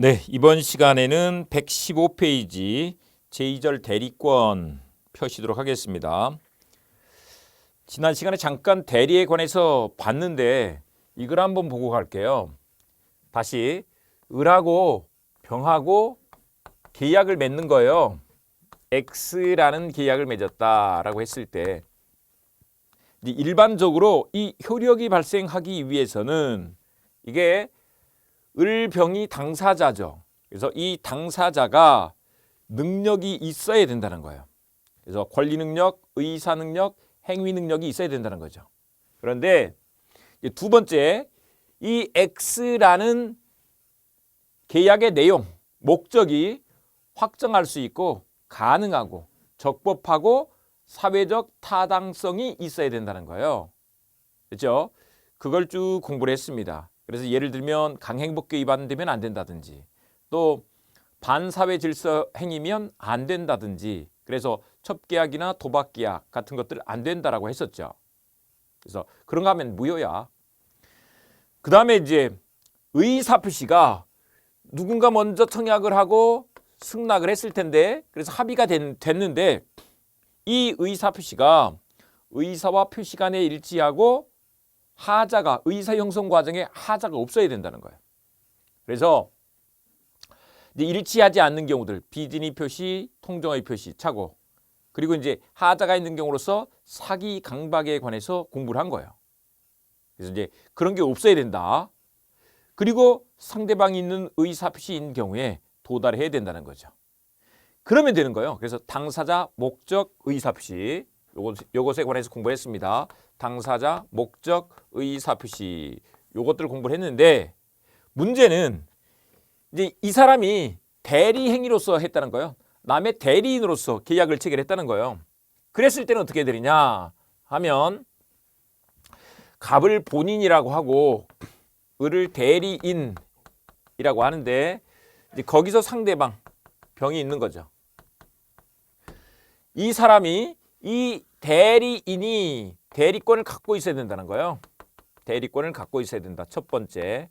네, 이번 시간에는 115페이지 제2절 대리권 펴시도록 하겠습니다. 지난 시간에 잠깐 대리에 관해서 봤는데 이걸 한번 보고 갈게요. 다시 을하고 병하고 계약을 맺는 거예요. X라는 계약을 맺었다라고 했을 때 일반적으로 이 효력이 발생하기 위해서는 이게 을병이 당사자죠. 그래서 이 당사자가 능력이 있어야 된다는 거예요. 그래서 권리 능력, 의사 능력, 행위 능력이 있어야 된다는 거죠. 그런데 두 번째, 이 X라는 계약의 내용, 목적이 확정할 수 있고 가능하고 적법하고 사회적 타당성이 있어야 된다는 거예요. 그렇죠? 그걸 쭉 공부를 했습니다. 그래서 예를 들면 강행법규 위반되면 안 된다든지 또 반사회 질서 행위면 안 된다든지 그래서 첩계약이나 도박계약 같은 것들 안 된다라고 했었죠. 그래서 그런 거 하면 무효야. 그 다음에 이제 의사표시가 누군가 먼저 청약을 하고 승낙을 했을 텐데 그래서 합의가 됐는데 이 의사표시가 의사와 표시 간에 일치하고 하자가 의사 형성 과정에 하자가 없어야 된다는 거예요. 그래서 이제 일치하지 않는 경우들 비진의 표시, 통정의 표시, 착오 그리고 이제 하자가 있는 경우로서 사기, 강박에 관해서 공부를 한 거예요. 그래서 이제 그런 게 없어야 된다. 그리고 상대방이 있는 의사 표시인 경우에 도달해야 된다는 거죠. 그러면 되는 거예요. 그래서 당사자, 목적, 의사 표시 요것에 관해서 공부했습니다. 당사자, 목적, 의사표시 요것들을 공부를 했는데 문제는 이제 이 사람이 대리 행위로서 했다는 거예요. 남의 대리인으로서 계약을 체결했다는 거예요. 그랬을 때는 어떻게 되느냐 하면 갑을 본인이라고 하고 을을 대리인이라고 하는데 이제 거기서 상대방 병이 있는 거죠. 이 사람이 이 대리인이 대리권을 갖고 있어야 된다는 거예요. 대리권을 갖고 있어야 된다. 첫 번째.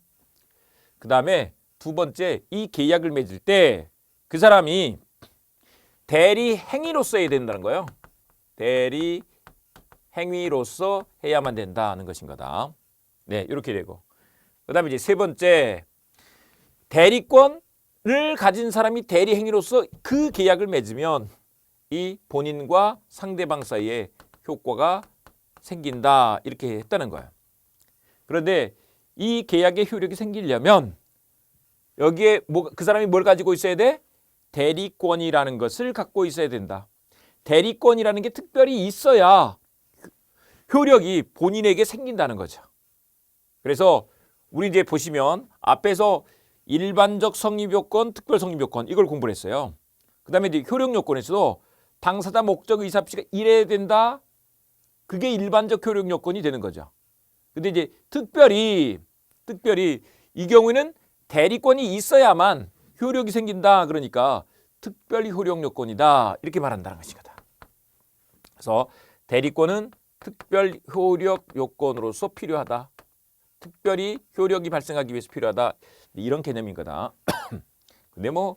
그 다음에 두 번째, 이 계약을 맺을 때 그 사람이 대리 행위로서 해야 된다는 거예요. 대리 행위로서 해야만 된다는 것인 거다. 네, 이렇게 되고. 그 다음에 이제 세 번째, 대리권을 가진 사람이 대리 행위로서 그 계약을 맺으면 이 본인과 상대방 사이에 효과가 생긴다 이렇게 했다는 거예요. 그런데 이 계약의 효력이 생기려면 여기에 그 사람이 뭘 가지고 있어야 돼? 대리권이라는 것을 갖고 있어야 된다. 대리권이라는 게 특별히 있어야 효력이 본인에게 생긴다는 거죠. 그래서 우리 이제 보시면 앞에서 일반적 성립요건, 특별 성립요건 이걸 공부를 했어요. 그 다음에 이제 효력요건에서도 당사자, 목적, 의사표시가 이래야 된다. 그게 일반적 효력 요건이 되는 거죠. 근데 이제 특별히 이 경우에는 대리권이 있어야만 효력이 생긴다. 그러니까 특별히 효력 요건이다. 이렇게 말한다는 것이거든. 그래서 대리권은 특별 효력 요건으로서 필요하다. 특별히 효력이 발생하기 위해서 필요하다. 이런 개념인 거다. 근데 뭐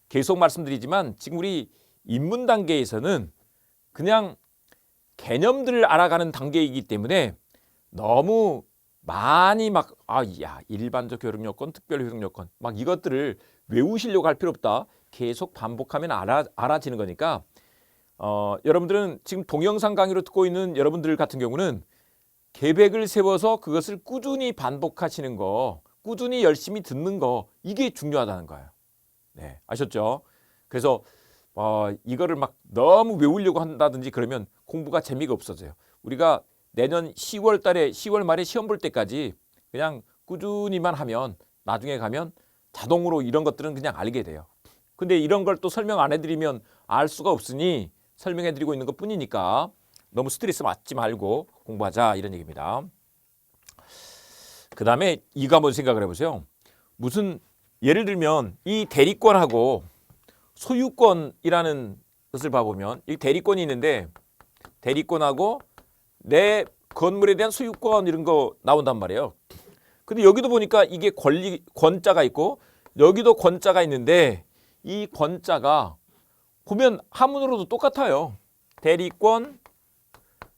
계속 말씀드리지만 지금 우리 입문 단계에서는 그냥 개념들을 알아가는 단계이기 때문에 너무 많이 일반적 효력 요건, 특별 효력 요건 막 이것들을 외우시려고 할 필요 없다. 계속 반복하면 알아지는 거니까 여러분들은 지금 동영상 강의로 듣고 있는 여러분들 같은 경우는 계획을 세워서 그것을 꾸준히 반복하시는 거, 꾸준히 열심히 듣는 거 이게 중요하다는 거예요. 네, 아셨죠? 그래서 이거를 막 너무 외우려고 한다든지 그러면 공부가 재미가 없어져요. 우리가 내년 10월 말에 시험 볼 때까지 그냥 꾸준히만 하면 나중에 가면 자동으로 이런 것들은 그냥 알게 돼요. 근데 이런 걸 또 설명 안 해드리면 알 수가 없으니 설명해드리고 있는 것 뿐이니까 너무 스트레스 받지 말고 공부하자 이런 얘기입니다. 그 다음에 이거 한번 생각을 해보세요. 무슨 예를 들면 이 대리권하고 소유권이라는 것을 봐보면 이 대리권이 있는데 대리권하고 내 건물에 대한 소유권 이런 거 나온단 말이에요. 근데 여기도 보니까 이게 권자가 있고 여기도 권자가 있는데 이 권자가 보면 한문으로도 똑같아요. 대리권,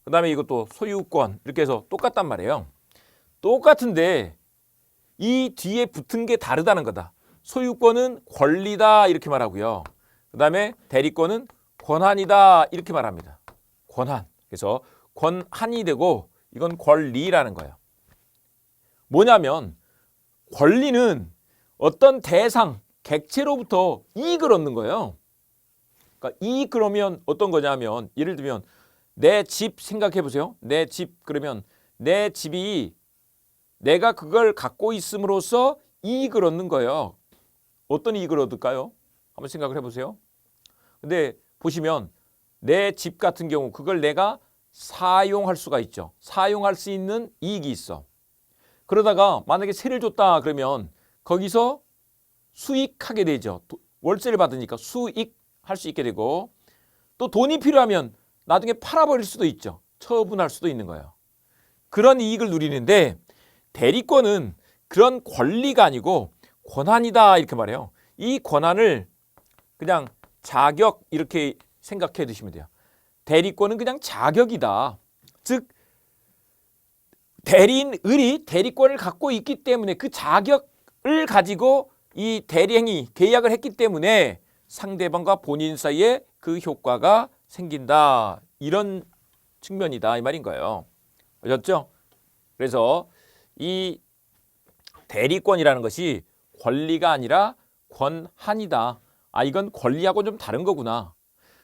그 다음에 이것도 소유권 이렇게 해서 똑같단 말이에요. 똑같은데 이 뒤에 붙은 게 다르다는 거다. 소유권은 권리다 이렇게 말하고요. 그 다음에 대리권은 권한이다 이렇게 말합니다. 권한. 그래서 권한이 되고 이건 권리라는 거예요. 뭐냐면 권리는 어떤 대상, 객체로부터 이익을 얻는 거예요. 그러니까 이익 그러면 어떤 거냐면 예를 들면 내 집 생각해 보세요. 내 집 그러면 내 집이 내가 그걸 갖고 있음으로써 이익을 얻는 거예요. 어떤 이익을 얻을까요? 한번 생각을 해보세요. 근데 보시면 내 집 같은 경우 그걸 내가 사용할 수가 있죠. 사용할 수 있는 이익이 있어. 그러다가 만약에 세를 줬다 그러면 거기서 수익하게 되죠. 월세를 받으니까 수익할 수 있게 되고 또 돈이 필요하면 나중에 팔아버릴 수도 있죠. 처분할 수도 있는 거예요. 그런 이익을 누리는데 대리권은 그런 권리가 아니고 권한이다 이렇게 말해요. 이 권한을 그냥 자격 이렇게 생각해 두시면 돼요. 대리권은 그냥 자격이다. 즉 대리인이 대리권을 갖고 있기 때문에 그 자격을 가지고 이 대리행위 계약을 했기 때문에 상대방과 본인 사이에 그 효과가 생긴다. 이런 측면이다 이 말인 거예요. 아셨죠? 그래서 이 대리권이라는 것이 권리가 아니라 권한이다. 아 이건 권리하고 좀 다른 거구나.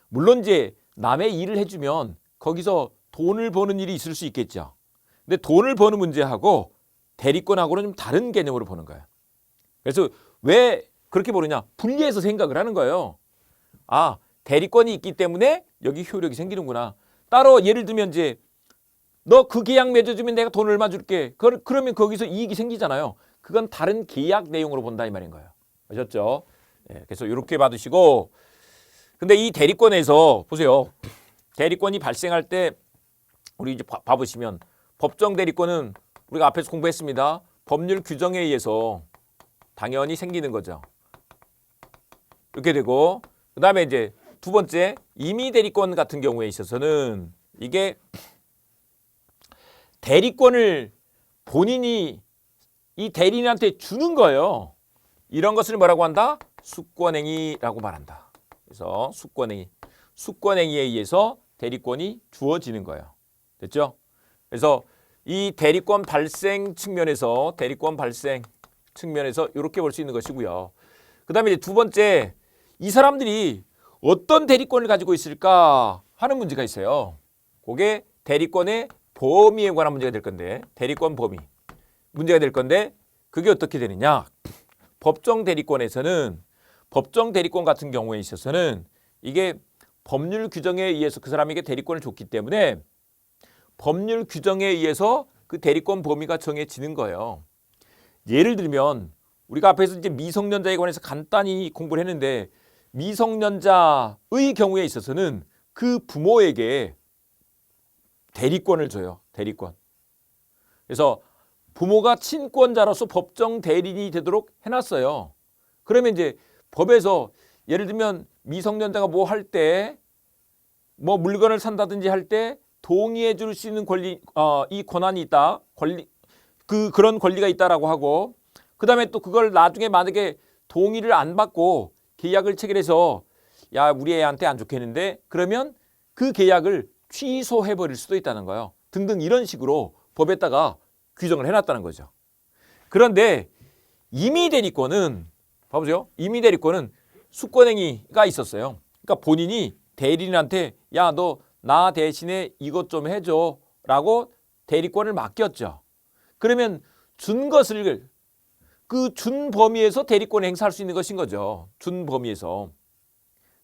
물론 이제 남의 일을 해주면 거기서 돈을 버는 일이 있을 수 있겠죠. 근데 돈을 버는 문제하고 대리권하고는 좀 다른 개념으로 보는 거예요. 그래서 왜 그렇게 보느냐? 분리해서 생각을 하는 거예요. 아 대리권이 있기 때문에 여기 효력이 생기는구나. 따로 예를 들면 이제 너 그 계약 맺어주면 내가 돈 얼마 줄게. 그러면 거기서 이익이 생기잖아요. 그건 다른 계약 내용으로 본다 이 말인 거예요. 아셨죠? 네, 그래서 이렇게 받으시고 근데 이 대리권에서 보세요. 대리권이 발생할 때 우리 이제 봐보시면 법정 대리권은 우리가 앞에서 공부했습니다. 법률 규정에 의해서 당연히 생기는 거죠. 이렇게 되고 그 다음에 이제 두 번째 임의 대리권 같은 경우에 있어서는 이게 대리권을 본인이 이 대리인한테 주는 거예요. 이런 것을 뭐라고 한다? 수권행위라고 말한다. 그래서 수권행위에 의해서 대리권이 주어지는 거예요. 됐죠? 그래서 이 대리권 발생 측면에서 이렇게 볼 수 있는 것이고요. 그 다음에 두 번째 이 사람들이 어떤 대리권을 가지고 있을까 하는 문제가 있어요. 그게 대리권의 범위에 관한 문제가 될 건데 대리권 범위 문제가 될 건데 그게 어떻게 되느냐. 법정 대리권 같은 경우에 있어서는 이게 법률 규정에 의해서 그 사람에게 대리권을 줬기 때문에 법률 규정에 의해서 그 대리권 범위가 정해지는 거예요. 예를 들면 우리가 앞에서 이제 미성년자에 관해서 간단히 공부를 했는데 미성년자의 경우에 있어서는 그 부모에게 대리권을 줘요. 대리권. 그래서 부모가 친권자로서 법정 대리인이 되도록 해놨어요. 그러면 이제 법에서 예를 들면 미성년자가 뭐 할 때 뭐 물건을 산다든지 할 때 동의해 줄 수 있는 권리, 이 권한이 있다. 그런 권리가 있다라고 하고 그 다음에 또 그걸 나중에 만약에 동의를 안 받고 계약을 체결해서 야 우리 애한테 안 좋겠는데 그러면 그 계약을 취소해 버릴 수도 있다는 거예요. 등등 이런 식으로 법에다가 규정을 해놨다는 거죠. 그런데 임의 대리권은 봐보세요. 임의 대리권은 수권행위가 있었어요. 그러니까 본인이 대리인한테 야 너 나 대신에 이것 좀 해줘 라고 대리권을 맡겼죠. 그러면 준 것을 그 준 범위에서 대리권을 행사할 수 있는 것인 거죠. 준 범위에서.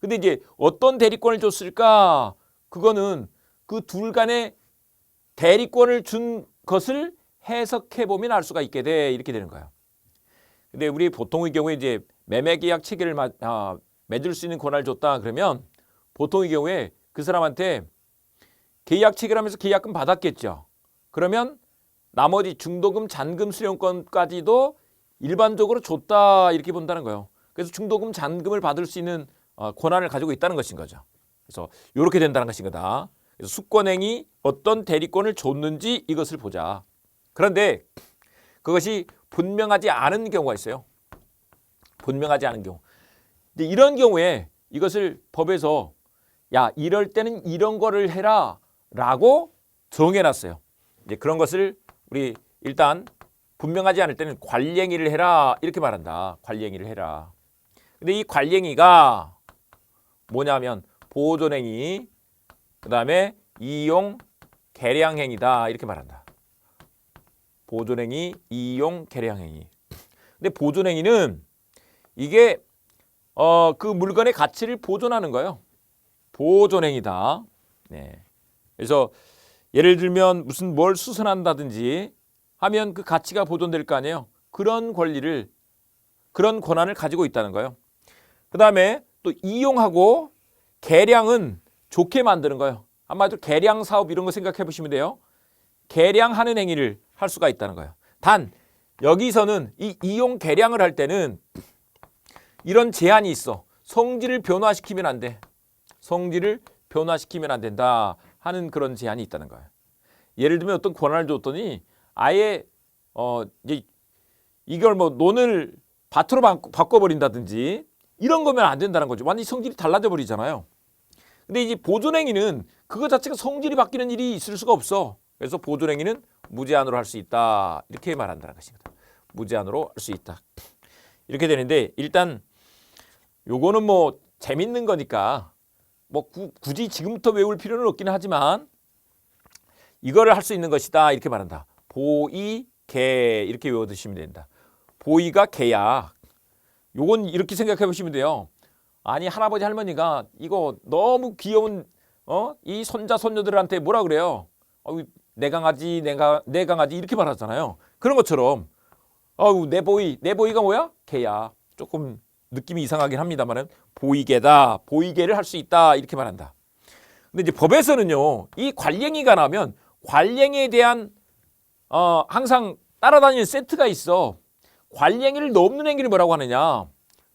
근데 이제 어떤 대리권을 줬을까? 그거는 그 둘 간의 대리권을 준 것을 해석해 보면 알 수가 있게 돼. 이렇게 되는 거예요. 근데 우리 보통의 경우에 이제 매매 계약 체결을 맺을 수 있는 권한을 줬다 그러면 보통의 경우에 그 사람한테 계약 체결하면서 계약금 받았겠죠. 그러면 나머지 중도금, 잔금 수령권까지도 일반적으로 줬다 이렇게 본다는 거예요. 그래서 중도금 잔금을 받을 수 있는 권한을 가지고 있다는 것인 거죠. 그래서 이렇게 된다는 것인 거다. 그래서 수권행이 어떤 대리권을 줬는지 이것을 보자. 그런데 그것이 분명하지 않은 경우가 있어요. 분명하지 않은 경우. 근데 이런 경우에 이것을 법에서 야, 이럴 때는 이런 거를 해라 라고 정해놨어요. 이제 그런 것을 우리 일단 분명하지 않을 때는 관행위를 해라 이렇게 말한다. 관행위를 해라. 근데 이 관행위가 뭐냐면 보존행위, 그 다음에 이용 계량행위다 이렇게 말한다. 보존행위, 이용 계량행위. 근데 보존행위는 이게 그 물건의 가치를 보존하는 거예요. 보존행위다. 네. 그래서 예를 들면 무슨 뭘 수선한다든지 하면 그 가치가 보존될 거 아니에요. 그런 권리를, 그런 권한을 가지고 있다는 거예요. 그 다음에 또 이용하고 계량은 좋게 만드는 거예요. 한마디로 계량 사업 이런 거 생각해 보시면 돼요. 계량하는 행위를 할 수가 있다는 거예요. 단 여기서는 이 이용 계량을 할 때는 이런 제한이 있어. 성질을 변화시키면 안 돼. 성질을 변화시키면 안 된다 하는 그런 제한이 있다는 거예요. 예를 들면 어떤 권한을 줬더니 아예 이제 이걸 뭐 논을 밭으로 바꿔버린다든지 이런 거면 안 된다는 거죠. 완전히 성질이 달라져 버리잖아요. 근데 이제 보존행위는 그거 자체가 성질이 바뀌는 일이 있을 수가 없어. 그래서 보존행위는 무제한으로 할 수 있다 이렇게 말한다는 것입니다. 무제한으로 할 수 있다 이렇게 되는데 일단 요거는 뭐 재밌는 거니까 뭐 굳이 지금부터 외울 필요는 없기는 하지만 이거를 할 수 있는 것이다 이렇게 말한다. 보이, 개 이렇게 외워두시면 된다. 보이가 개야. 요건 이렇게 생각해 보시면 돼요. 아니 할아버지 할머니가 이거 너무 귀여운 이 손자 손녀들한테 뭐라 그래요? 내 강아지 내 강아지 이렇게 말하잖아요. 그런 것처럼 내 보이가 뭐야? 개야. 조금 느낌이 이상하긴 합니다만은 보이개다. 보이개를 할 수 있다 이렇게 말한다. 근데 이제 법에서는요. 이 관행위가 나면 관행에 대한 항상 따라다니는 세트가 있어. 관행위를 넘는 행위를 뭐라고 하느냐?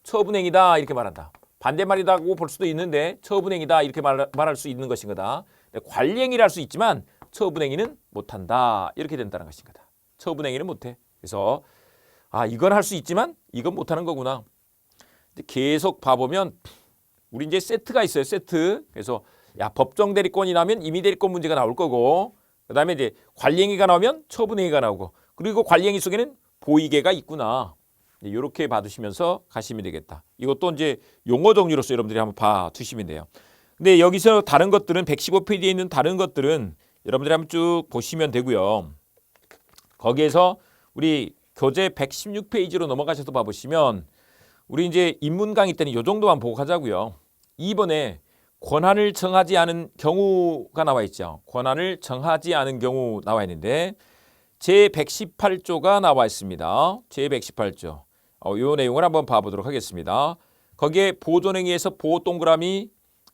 처분행위다 이렇게 말한다. 반대말이라고 볼 수도 있는데 처분행위다 이렇게 말할 수 있는 것인 거다. 관행위를 할 수 있지만 처분행위는 못한다 이렇게 된다는 것인 거다. 처분행위는 못해. 그래서 이건 할 수 있지만 이건 못하는 거구나. 계속 봐보면 우리 이제 세트가 있어요. 세트. 그래서 법정 대리권이 나면 임의 대리권 문제가 나올 거고 그다음에 이제 관행위가 나오면 처분행위가 나오고 그리고 관행위 속에는 보이개가 있구나. 이렇게 봐두시면서 가시면 되겠다. 이것도 이제 용어 정리로서 여러분들이 한번 봐두시면 돼요. 근데 여기서 다른 것들은 115페이지에 있는 다른 것들은 여러분들이 한번 쭉 보시면 되고요. 거기에서 우리 교재 116페이지로 넘어가셔서 봐보시면 우리 이제 인문 강의 때는 이 정도만 보고 가자고요. 2번에 권한을 정하지 않은 경우가 나와 있죠. 권한을 정하지 않은 경우 나와 있는데 제118조가 나와 있습니다. 제118조. 이 내용을 한번 봐보도록 하겠습니다. 거기에 보존행위에서 보호 동그라미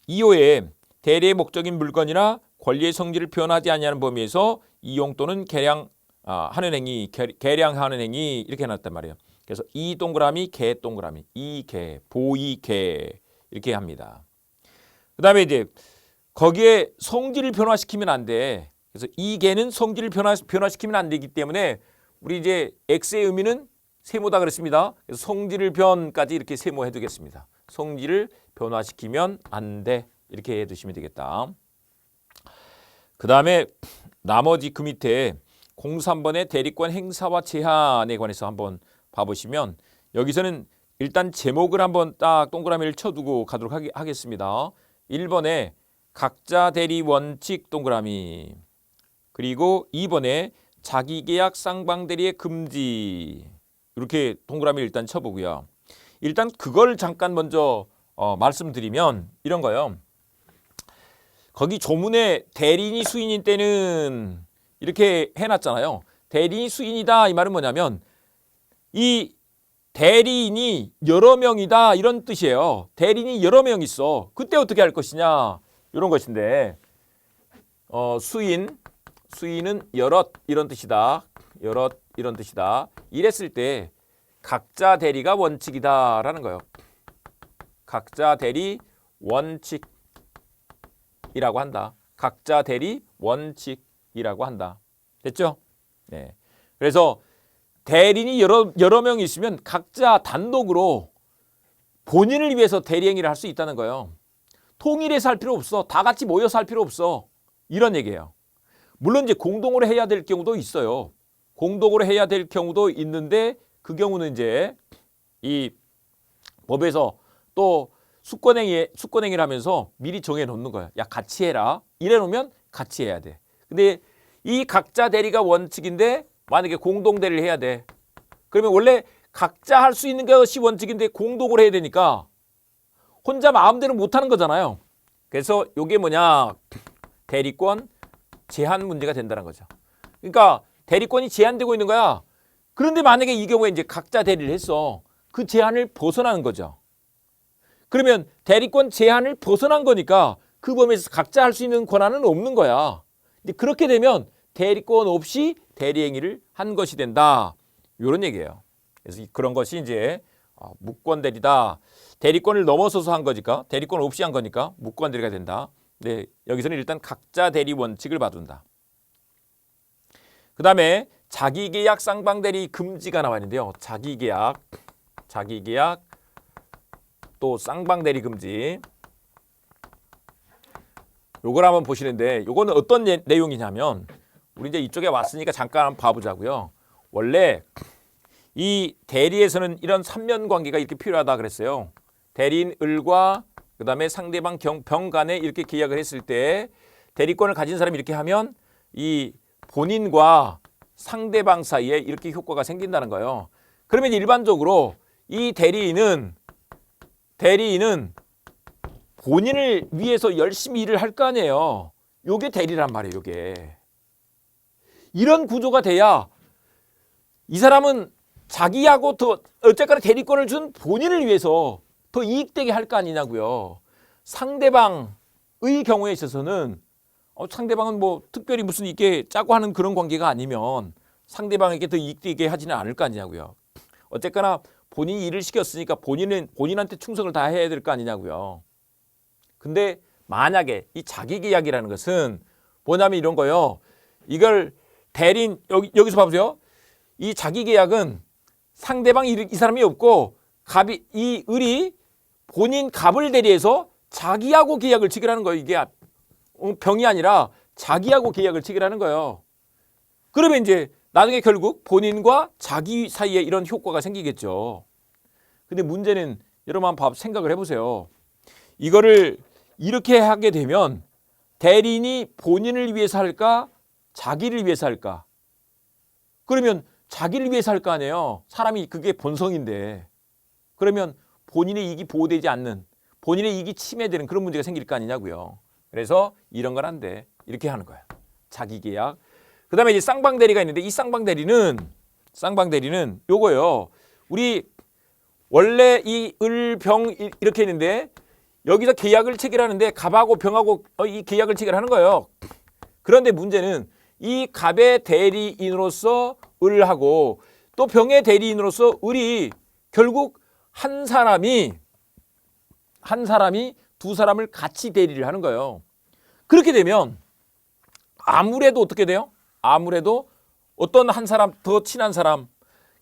2호에 대리의 목적인 물건이나 권리의 성질을 표현하지 아니하는 범위에서 이용 또는 계량하는 행위, 계량하는 행위 이렇게 해놨단 말이에요. 그래서 이 동그라미, 개 동그라미, 이 개, 보이 개 이렇게 합니다. 그 다음에 이제 거기에 성질을 변화시키면 안 돼. 그래서 이 개는 성질을 변화시키면 안 되기 때문에 우리 이제 X의 의미는 세모다 그랬습니다. 그래서 성질을 변까지 이렇게 세모해 두겠습니다. 성질을 변화시키면 안 돼. 이렇게 해 두시면 되겠다. 그 다음에 나머지 그 밑에 03번의 대리권 행사와 제한에 관해서 한번 봐보시면 여기서는 일단 제목을 한번 딱 동그라미를 쳐두고 가도록 하겠습니다. 1번에 각자 대리 원칙 동그라미 그리고 2번에 자기계약 쌍방대리의 금지 이렇게 동그라미를 일단 쳐보고요. 일단 그걸 잠깐 먼저 말씀드리면 이런 거예요. 거기 조문에 대리인이 수인인 때는 이렇게 해놨잖아요. 대리인이 수인이다 이 말은 뭐냐면 이 대리인이 여러 명이다 이런 뜻이에요. 대리인이 여러 명 있어. 그때 어떻게 할 것이냐 이런 것인데 수인은 여럿 이런 뜻이다. 여럿 이런 뜻이다. 이랬을 때 각자 대리가 원칙이다라는 거예요. 각자 대리 원칙이라고 한다. 각자 대리 원칙이라고 한다. 됐죠? 네. 그래서 대리인이 여러 명 있으면 각자 단독으로 본인을 위해서 대리 행위를 할 수 있다는 거예요. 통일해서 할 필요 없어. 다 같이 모여서 할 필요 없어. 이런 얘기예요. 물론 이제 공동으로 해야 될 경우도 있어요. 공동으로 해야 될 경우도 있는데 그 경우는 이제 이 법에서 또 수권행위를 하면서 미리 정해놓는 거야. 야, 같이 해라. 이래놓으면 같이 해야 돼. 근데 이 각자 대리가 원칙인데 만약에 공동 대리를 해야 돼. 그러면 원래 각자 할 수 있는 것이 원칙인데 공동으로 해야 되니까 혼자 마음대로 못하는 거잖아요. 그래서 이게 뭐냐? 대리권 제한 문제가 된다는 거죠. 그러니까 대리권이 제한되고 있는 거야. 그런데 만약에 이 경우에 이제 각자 대리를 했어. 그 제한을 벗어나는 거죠. 그러면 대리권 제한을 벗어난 거니까 그 범위에서 각자 할 수 있는 권한은 없는 거야. 근데 그렇게 되면 대리권 없이 대리 행위를 한 것이 된다. 이런 얘기예요. 그래서 그런 것이 이제 무권 대리다. 대리권을 넘어서서 한 거니까, 대리권 없이 한 거니까 무권 대리가 된다. 네, 여기서는 일단 각자 대리 원칙을 봐둔다. 그 다음에 자기계약 쌍방대리 금지가 나와 있는데요. 자기계약 또 쌍방대리 금지. 요걸 한번 보시는데 요거는 어떤 내용이냐면 우리 이제 이쪽에 왔으니까 잠깐 한번 봐보자고요. 원래 이 대리에서는 이런 3면 관계가 이렇게 필요하다 그랬어요. 대리인 을과 그 다음에 상대방 병 간에 이렇게 계약을 했을 때 대리권을 가진 사람이 이렇게 하면 이 본인과 상대방 사이에 이렇게 효과가 생긴다는 거예요. 그러면 일반적으로 이 대리인은 본인을 위해서 열심히 일을 할 거 아니에요. 요게 대리란 말이에요. 요게. 이런 구조가 돼야 이 사람은 자기하고 더 어쨌거나 대리권을 준 본인을 위해서 더 이익되게 할 거 아니냐고요. 상대방의 경우에 있어서는 상대방은 뭐 특별히 무슨 이렇게 짜고 하는 그런 관계가 아니면 상대방에게 더 이익되게 하지는 않을 거 아니냐고요. 어쨌거나 본인이 일을 시켰으니까 본인한테 충성을 다 해야 될 거 아니냐고요. 근데 만약에 이 자기계약이라는 것은 뭐냐면 이런 거요. 이걸 대리인 여기서 봐보세요. 이 자기계약은 상대방 이 사람이 없고 이 을이 본인 갑을 대리해서 자기하고 계약을 체결하는 거예요. 이게 병이 아니라 자기하고 계약을 체결하는 거예요. 그러면 이제 나중에 결국 본인과 자기 사이에 이런 효과가 생기겠죠. 근데 문제는 여러분 한번 생각을 해보세요. 이거를 이렇게 하게 되면 대리인이 본인을 위해서 할까? 자기를 위해서 할까? 그러면 자기를 위해서 할 거 아니에요. 사람이 그게 본성인데. 그러면 본인의 이익이 보호되지 않는, 본인의 이익이 침해되는 그런 문제가 생길 거 아니냐고요. 그래서 이런 건 안 돼. 이렇게 하는 거야. 자기계약. 그 다음에 이제 쌍방대리가 있는데 이 쌍방대리는 요거예요. 우리 원래 이 을병 이렇게 있는데 여기서 계약을 체결하는데 갑하고 병하고 이 계약을 체결하는 거예요. 그런데 문제는 이 갑의 대리인으로서 을하고 또 병의 대리인으로서 을이 결국 한 사람이 두 사람을 같이 대리를 하는 거예요. 그렇게 되면 아무래도 어떻게 돼요? 아무래도 어떤 한 사람 더 친한 사람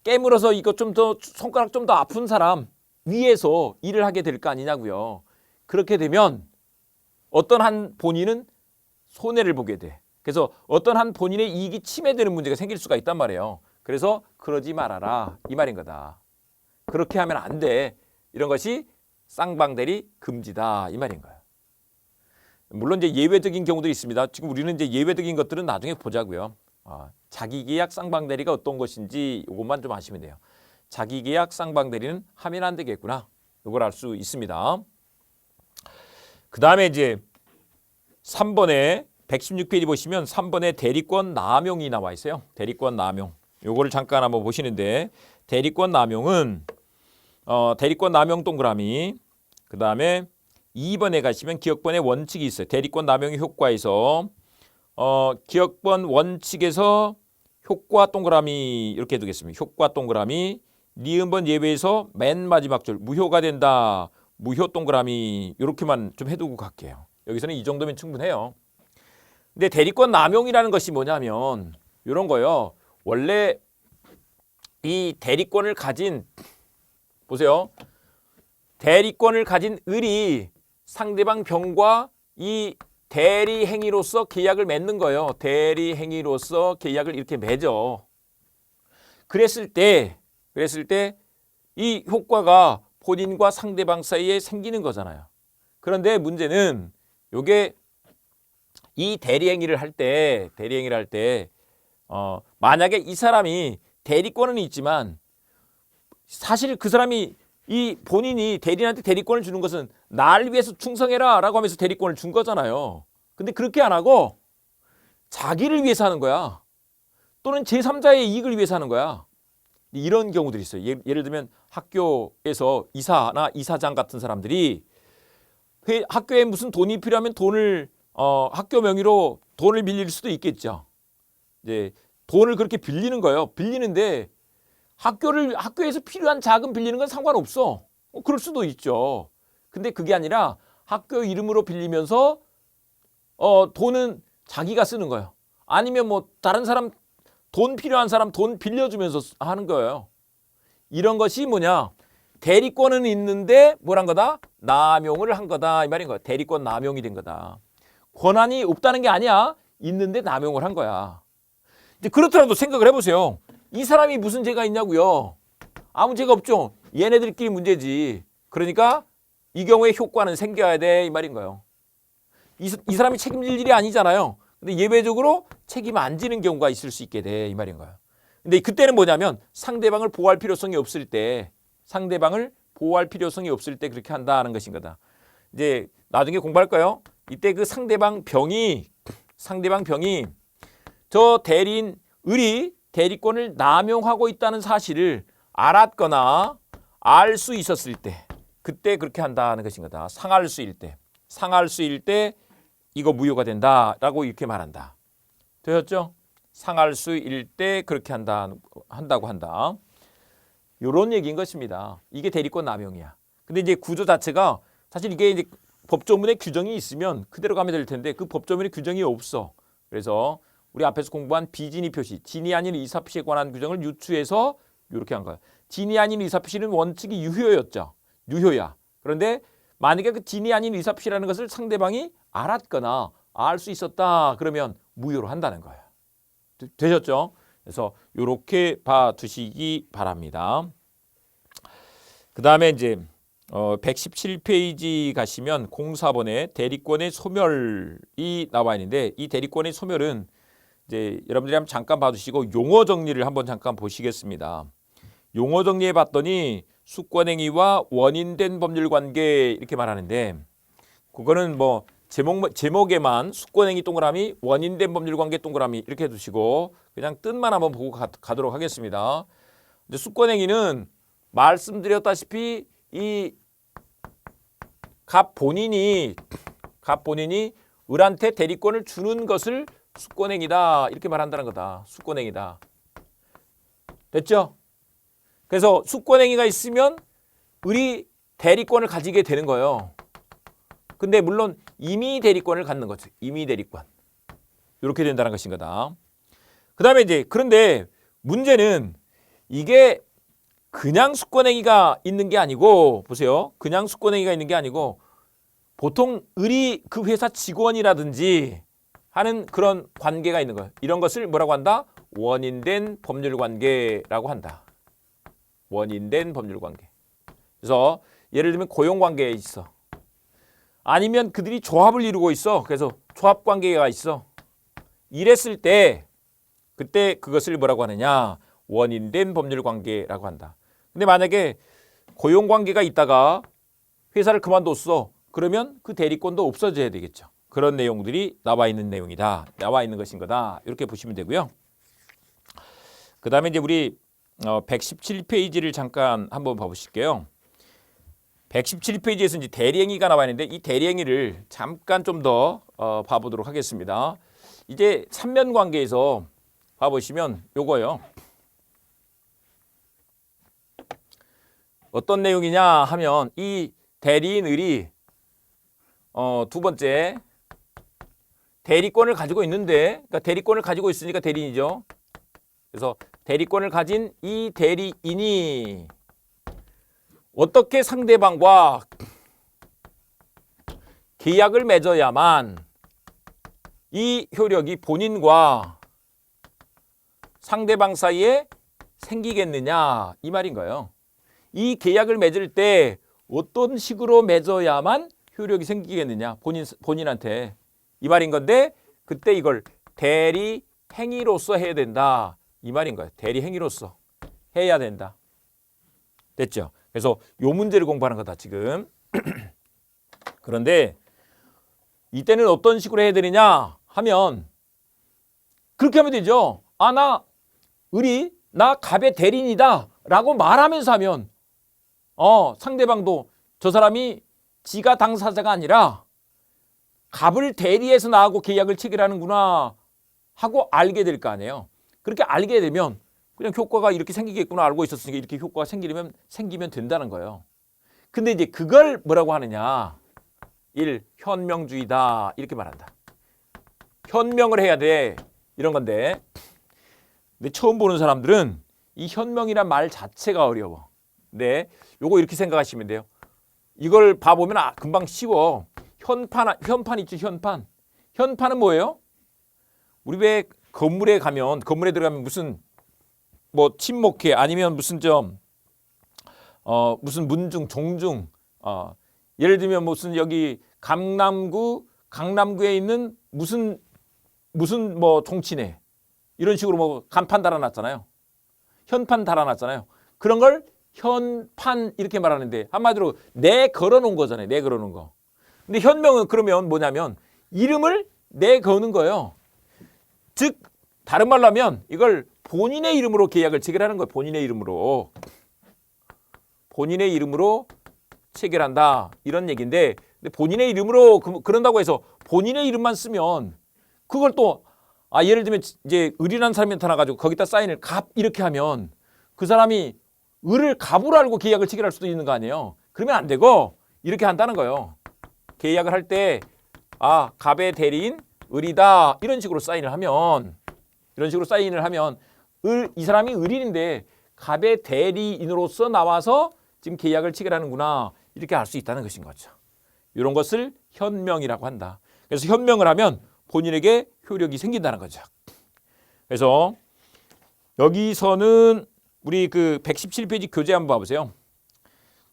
깨물어서 이거 좀 더 손가락 좀 더 아픈 사람 위에서 일을 하게 될 거 아니냐고요. 그렇게 되면 어떤 한 본인은 손해를 보게 돼. 그래서 어떤 한 본인의 이익이 침해되는 문제가 생길 수가 있단 말이에요. 그래서 그러지 말아라 이 말인 거다. 그렇게 하면 안 돼. 이런 것이 쌍방대리 금지다 이 말인 거예요. 물론 이제 예외적인 경우도 있습니다. 지금 우리는 이제 예외적인 것들은 나중에 보자고요. 자기계약 쌍방대리가 어떤 것인지 이것만 좀 아시면 돼요. 자기계약 쌍방대리는 하면 안 되겠구나. 이걸 알 수 있습니다. 그 다음에 이제 3번에 116페이지 보시면 3번에 대리권 남용이 나와 있어요. 대리권 남용. 요거를 잠깐 한번 보시는데 대리권 남용은 대리권 남용 동그라미 그 다음에 2번에 가시면 기억번의 원칙이 있어요. 대리권 남용의 효과에서 기억번 원칙에서 효과 동그라미 이렇게 두겠습니다. 효과 동그라미 니은번 예외에서 맨 마지막 줄 무효가 된다. 무효 동그라미 이렇게만 좀 해두고 갈게요. 여기서는 이 정도면 충분해요. 근데 대리권 남용이라는 것이 뭐냐면 이런 거요. 원래 이 대리권을 가진 보세요. 대리권을 가진 을이 상대방 병과 이 대리 행위로서 계약을 맺는 거예요. 대리 행위로서 계약을 이렇게 맺어. 그랬을 때 이 효과가 본인과 상대방 사이에 생기는 거잖아요. 그런데 문제는 요게 이 대리 행위를 할 때 만약에 이 사람이 대리권은 있지만 사실 그 사람이 이 본인이 대리인한테 대리권을 주는 것은 날 위해서 충성해라 라고 하면서 대리권을 준 거잖아요. 근데 그렇게 안 하고 자기를 위해서 하는 거야. 또는 제3자의 이익을 위해서 하는 거야. 이런 경우들이 있어요. 예를 들면 학교에서 이사나 이사장 같은 사람들이 학교에 무슨 돈이 필요하면 돈을 학교 명의로 돈을 빌릴 수도 있겠죠. 이제 돈을 그렇게 빌리는 거예요. 빌리는데 학교에서 필요한 자금 빌리는 건 상관없어. 그럴 수도 있죠. 근데 그게 아니라 학교 이름으로 빌리면서 돈은 자기가 쓰는 거예요. 아니면 뭐 다른 사람 돈 필요한 사람 돈 빌려주면서 하는 거예요. 이런 것이 뭐냐? 대리권은 있는데 뭘 한 거다? 남용을 한 거다 이 말인 거야. 대리권 남용이 된 거다. 권한이 없다는 게 아니야. 있는데 남용을 한 거야. 이제 그렇더라도 생각을 해보세요. 이 사람이 무슨 죄가 있냐고요? 아무 죄가 없죠. 얘네들끼리 문제지. 그러니까 이 경우에 효과는 생겨야 돼 이 말인 거예요. 이 사람이 책임질 일이 아니잖아요. 근데 예외적으로 책임 안 지는 경우가 있을 수 있게 돼 이 말인 거예요. 근데 그때는 뭐냐면 상대방을 보호할 필요성이 없을 때 그렇게 한다는 것인 거다. 이제 나중에 공부할까요? 이때 그 상대방 병이 저 대리인 을이 대리권을 남용하고 있다는 사실을 알았거나 알 수 있었을 때 그때 그렇게 한다는 것인 거다. 상할 수일 때 이거 무효가 된다라고 이렇게 말한다. 되셨죠? 상할 수일 때 그렇게 한다고 한다. 이런 얘기인 것입니다. 이게 대리권 남용이야. 근데 이제 구조 자체가 사실 이게 이제 법조문에 규정이 있으면 그대로 가면 될 텐데 그 법조문에 규정이 없어. 그래서 우리 앞에서 공부한 비진의 표시, 진이 아닌 의사표시에 관한 규정을 유추해서 이렇게 한 거야. 진이 아닌 의사표시는 원칙이 유효야. 그런데 만약에 그 진이 아닌 의사표시라는 것을 상대방이 알았거나 알 수 있었다 그러면 무효로 한다는 거예요. 되셨죠? 그래서 이렇게 봐두시기 바랍니다. 그 다음에 이제 117페이지 가시면 04번에 대리권의 소멸이 나와 있는데 이 대리권의 소멸은 이제 여러분들이 한번 잠깐 봐두시고 용어 정리를 한번 잠깐 보시겠습니다. 용어 정리해 봤더니 수권행위와 원인된 법률관계 이렇게 말하는데 그거는 뭐 제목에만 수권행위 동그라미 원인된 법률관계 동그라미 이렇게 두시고 그냥 뜻만 한번 보고 가도록 하겠습니다. 이제 수권행위는 말씀드렸다시피 이 갑 본인이 을한테 대리권을 주는 것을 수권행위다 이렇게 말한다는 거다. 수권행위다. 됐죠? 그래서 수권행위가 있으면 을이 대리권을 가지게 되는 거예요. 근데 물론 임의 대리권을 갖는 거죠. 임의 대리권. 이렇게 된다는 것인 거다. 그다음에 이제 그런데 문제는 이게 그냥 수권행위가 있는 게 아니고 보세요. 그냥 수권행위가 있는 게 아니고 보통 을이 그 회사 직원이라든지 하는 그런 관계가 있는 거예요. 이런 것을 뭐라고 한다? 원인된 법률관계라고 한다. 원인된 법률관계. 그래서 예를 들면 고용관계에 있어. 아니면 그들이 조합을 이루고 있어. 그래서 조합관계가 있어. 이랬을 때 그때 그것을 뭐라고 하느냐? 원인된 법률관계라고 한다. 근데 만약에 고용관계가 있다가 회사를 그만뒀어. 그러면 그 대리권도 없어져야 되겠죠. 그런 내용들이 나와 있는 내용이다. 나와 있는 것인 거다. 이렇게 보시면 되고요. 그 다음에 이제 우리 117페이지를 잠깐 한번 봐보실게요. 117페이지에서 이제 대리행위가 나와 있는데 이 대리행위를 잠깐 좀 더 봐보도록 하겠습니다. 이제 삼면관계에서 봐보시면 요거요. 어떤 내용이냐 하면 이 대리인 을이 두 번째 대리권을 가지고 있는데, 그러니까 대리권을 가지고 있으니까 대리인이죠. 그래서 대리권을 가진 이 대리인이 어떻게 상대방과 계약을 맺어야만 이 효력이 본인과 상대방 사이에 생기겠느냐 이 말인 거예요. 이 계약을 맺을 때 어떤 식으로 맺어야만 효력이 생기겠느냐 본인한테 이 말인 건데, 그때 이걸 대리 행위로서 해야 된다 이 말인 거예요. 대리 행위로서 해야 된다. 됐죠? 그래서 요 문제를 공부하는 거다 지금. 그런데 이때는 어떤 식으로 해야 되느냐 하면 그렇게 하면 되죠. 아, 나 갑의 대리인이다 라고 말하면서 하면 상대방도 저 사람이 지가 당사자가 아니라 갑을 대리해서 나하고 계약을 체결하는구나 하고 알게 될 거 아니에요. 그렇게 알게 되면 그냥 효과가 이렇게 생기겠구나 알고 있었으니까 이렇게 효과가 생기면 된다는 거예요. 근데 이제 그걸 뭐라고 하느냐. 현명주의다 이렇게 말한다. 현명을 해야 돼 이런 건데, 근데 처음 보는 사람들은 이 현명이란 말 자체가 어려워. 근데 요거 이렇게 생각하시면 돼요. 이걸 봐보면 금방 쉬워. 현판 있죠. 현판은 뭐예요? 우리 왜 건물에 들어가면 무슨 뭐 친목회 아니면 무슨 무슨 문중 종중 예를 들면 무슨 여기 강남구에 있는 무슨 뭐 종친회 이런 식으로 뭐 간판 달아놨잖아요. 현판 달아놨잖아요. 그런 걸 현판 이렇게 말하는데 한마디로 내 걸어놓은 거잖아요. 내 걸어놓은 거. 근데 현명은 그러면 뭐냐면 이름을 내 거는 거예요. 즉 다른 말로 하면 이걸 본인의 이름으로 계약을 체결하는 거예요. 본인의 이름으로 체결한다 이런 얘기인데, 근데 본인의 이름으로 그런다고 해서 본인의 이름만 쓰면 그걸 또 예를 들면 이제 을이라는 사람이 나타나가지고 거기다 사인을 갑 이렇게 하면 그 사람이 을을 갑으로 알고 계약을 체결할 수도 있는 거 아니에요. 그러면 안 되고 이렇게 한다는 거예요. 계약을 할 때 갑의 대리인 을이다 이런 식으로 사인을 하면 이 사람이 을인인데 갑의 대리인으로서 나와서 지금 계약을 체결하는구나 이렇게 알 수 있다는 것인 거죠. 이런 것을 현명이라고 한다. 그래서 현명을 하면 본인에게 효력이 생긴다는 거죠. 그래서 여기서는 우리 그 117페이지 교재 한번 봐보세요.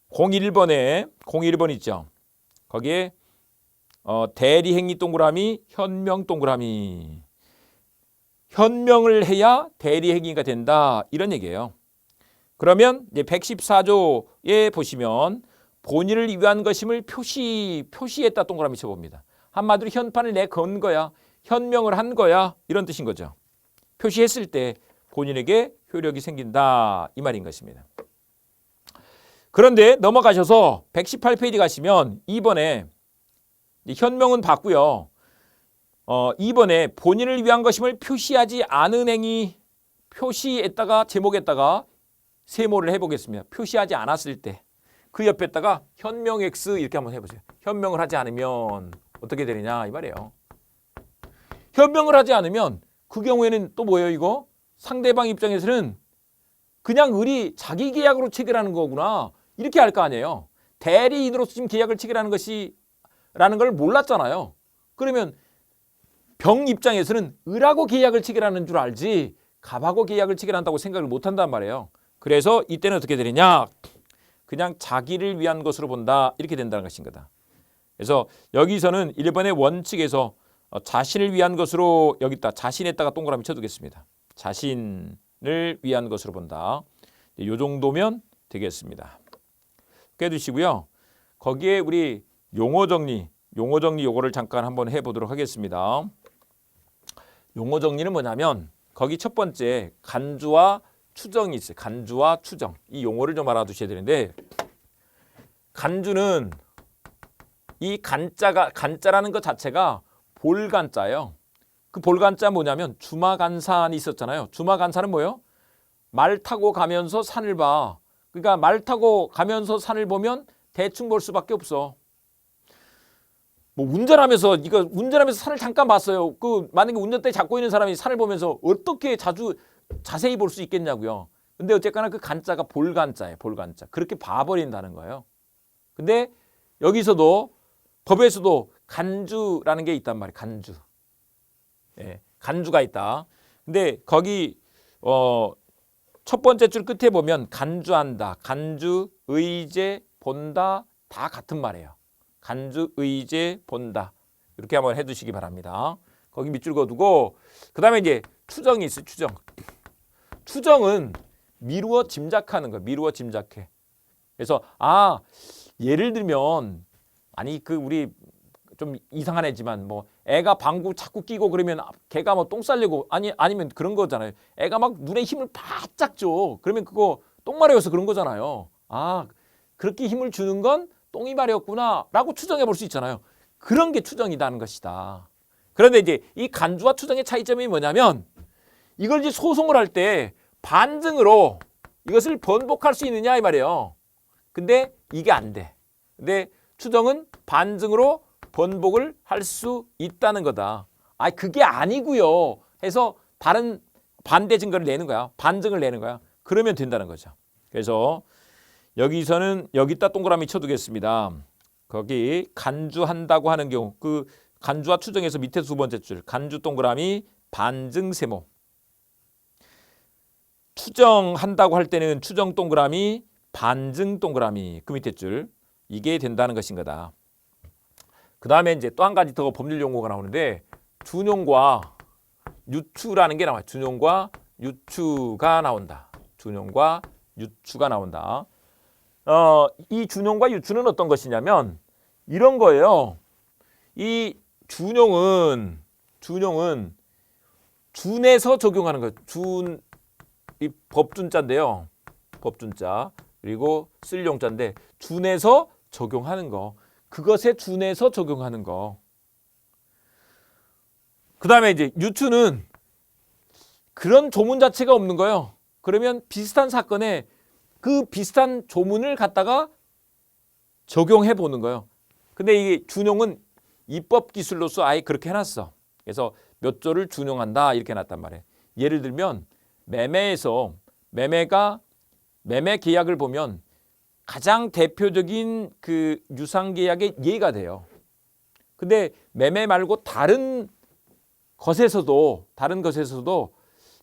01번 있죠. 거기에 대리행위 동그라미, 현명 동그라미. 현명을 해야 대리행위가 된다 이런 얘기예요. 그러면 이제 114조에 보시면 본인을 위한 것임을 표시했다 동그라미 쳐봅니다. 한마디로 현판을 내 건 거야. 현명을 한 거야. 이런 뜻인 거죠. 표시했을 때 본인에게 효력이 생긴다 이 말인 것입니다. 그런데 넘어가셔서 118페이지 가시면 2번에 현명은 봤고요. 2번에 본인을 위한 것임을 표시하지 않은 행위 표시했다가 제목에다가 세모를 해보겠습니다. 표시하지 않았을 때 그 옆에다가 현명 X 이렇게 한번 해보세요. 현명을 하지 않으면 어떻게 되느냐 이 말이에요. 현명을 하지 않으면 그 경우에는 또 뭐예요 이거? 상대방 입장에서는 그냥 을이 자기 계약으로 체결하는 거구나 이렇게 할 거 아니에요. 대리인으로서 지금 계약을 체결하는 것이라는 걸 몰랐잖아요. 그러면 병 입장에서는 을하고 계약을 체결하는 줄 알지 갑하고 계약을 체결한다고 생각을 못한단 말이에요. 그래서 이때는 어떻게 되느냐? 그냥 자기를 위한 것으로 본다 이렇게 된다는 것인 거다. 그래서 여기서는 1번의 원칙에서 자신을 위한 것으로 여기다 자신에다가 동그라미 쳐두겠습니다. 자신을 위한 것으로 본다. 이 정도면 되겠습니다. 깨두시고요. 거기에 우리 용어 정리 요거를 잠깐 한번 해보도록 하겠습니다. 용어 정리는 뭐냐면 거기 첫 번째 간주와 추정이 있어요. 간주와 추정. 이 용어를 좀 알아두셔야 되는데 간주는 이 간자라는 것 자체가 볼간자예요. 그 볼간자 뭐냐면 주마간산이 있었잖아요. 주마간산은 뭐예요? 말 타고 가면서 산을 봐. 그러니까 말 타고 가면서 산을 보면 대충 볼 수밖에 없어. 뭐 운전하면서 산을 잠깐 봤어요. 그 만약에 운전대 잡고 있는 사람이 산을 보면서 어떻게 자세히 볼 수 있겠냐고요. 근데 어쨌거나 그 간자가 볼간자예요. 볼간자. 그렇게 봐버린다는 거예요. 근데 여기서도 법에서도 간주라는 게 있단 말이에요. 간주. 예, 간주가 있다. 근데 거기 첫 번째 줄 끝에 보면 간주한다, 간주, 의제, 본다 다 같은 말이에요. 간주, 의제, 본다. 이렇게 한번 해두시기 바랍니다. 거기 밑줄 그어두고 그 다음에 이제 추정이 있어요. 추정. 추정은 미루어 짐작하는 거예요. 미루어 짐작해. 그래서 예를 들면 우리 좀 이상한 애지만 뭐 애가 방구 자꾸 끼고 그러면 걔가 뭐 똥 싸려고 아니면 그런 거잖아요. 애가 막 눈에 힘을 바짝 줘. 그러면 그거 똥 마려워서 그런 거잖아요. 그렇게 힘을 주는 건 똥이 마려웠구나라고 추정해 볼 수 있잖아요. 그런 게 추정이라는 것이다. 그런데 이제 이 간주와 추정의 차이점이 뭐냐면 이걸 이제 소송을 할 때 반증으로 이것을 번복할 수 있느냐 이 말이에요. 근데 이게 안 돼. 근데 추정은 반증으로 번복을 할 수 있다는 거다. 그게 아니고요. 해서 다른 반대 증거를 내는 거야. 반증을 내는 거야. 그러면 된다는 거죠. 그래서 여기서는 여기다 동그라미 쳐두겠습니다. 거기 간주한다고 하는 경우 그 간주와 추정에서 밑에 두 번째 줄 간주 동그라미 반증 세모. 추정한다고 할 때는 추정 동그라미 반증 동그라미 그 밑에 줄 이게 된다는 것인 거다. 그 다음에 이제 또 한 가지 더 법률 용어가 나오는데 준용과 유추라는 게 나와요. 준용과 유추가 나온다. 준용과 유추가 나온다. 이 준용과 유추는 어떤 것이냐면 이런 거예요. 이 준용은 준에서 적용하는 거예요. 이 법준자인데요. 법준자 그리고 쓸 용자인데 준에서 적용하는 거. 그것에 준해서 적용하는 거. 그 다음에 이제 유추는 그런 조문 자체가 없는 거예요. 그러면 비슷한 사건에 그 비슷한 조문을 갖다가 적용해 보는 거예요. 근데 이게 준용은 입법 기술로서 아예 그렇게 해놨어. 그래서 몇 조를 준용한다 이렇게 해놨단 말이에요. 예를 들면 매매에서 매매 계약을 보면 가장 대표적인 그 유상계약의 예가 돼요. 근데 매매 말고 다른 것에서도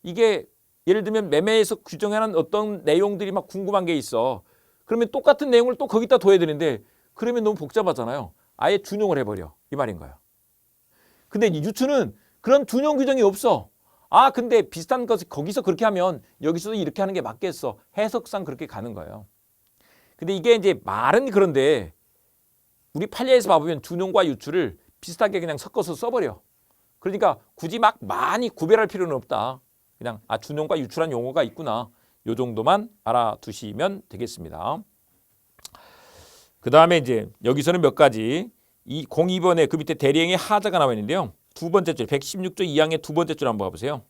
이게 예를 들면 매매에서 규정하는 어떤 내용들이 막 궁금한 게 있어. 그러면 똑같은 내용을 또 거기다 둬야 되는데 그러면 너무 복잡하잖아요. 아예 준용을 해버려. 이 말인 거예요. 근데 유추는 그런 준용 규정이 없어. 근데 비슷한 것을 거기서 그렇게 하면 여기서도 이렇게 하는 게 맞겠어. 해석상 그렇게 가는 거예요. 근데 이게 이제 말은 그런데 우리 판례에서 봐보면 준용과 유추를 비슷하게 그냥 섞어서 써버려. 그러니까 굳이 막 많이 구별할 필요는 없다. 그냥 준용과 유추란 용어가 있구나. 요 정도만 알아두시면 되겠습니다. 그 다음에 이제 여기서는 몇 가지 이 02번에 그 밑에 대리행위 하자가 나와 있는데요. 두 번째 줄 116조 2항의 두 번째 줄 한번 봐보세요.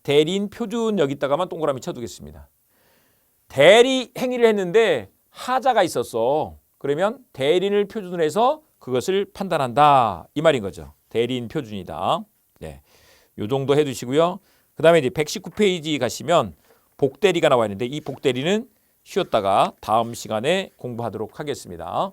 대리인 표준 여기다가만 동그라미 쳐두겠습니다. 대리 행위를 했는데 하자가 있었어. 그러면 대리인을 표준으로 해서 그것을 판단한다. 이 말인 거죠. 대리인 표준이다. 네, 요 정도 해두시고요. 그 다음에 이제 119페이지 가시면 복대리가 나와 있는데 이 복대리는 쉬었다가 다음 시간에 공부하도록 하겠습니다.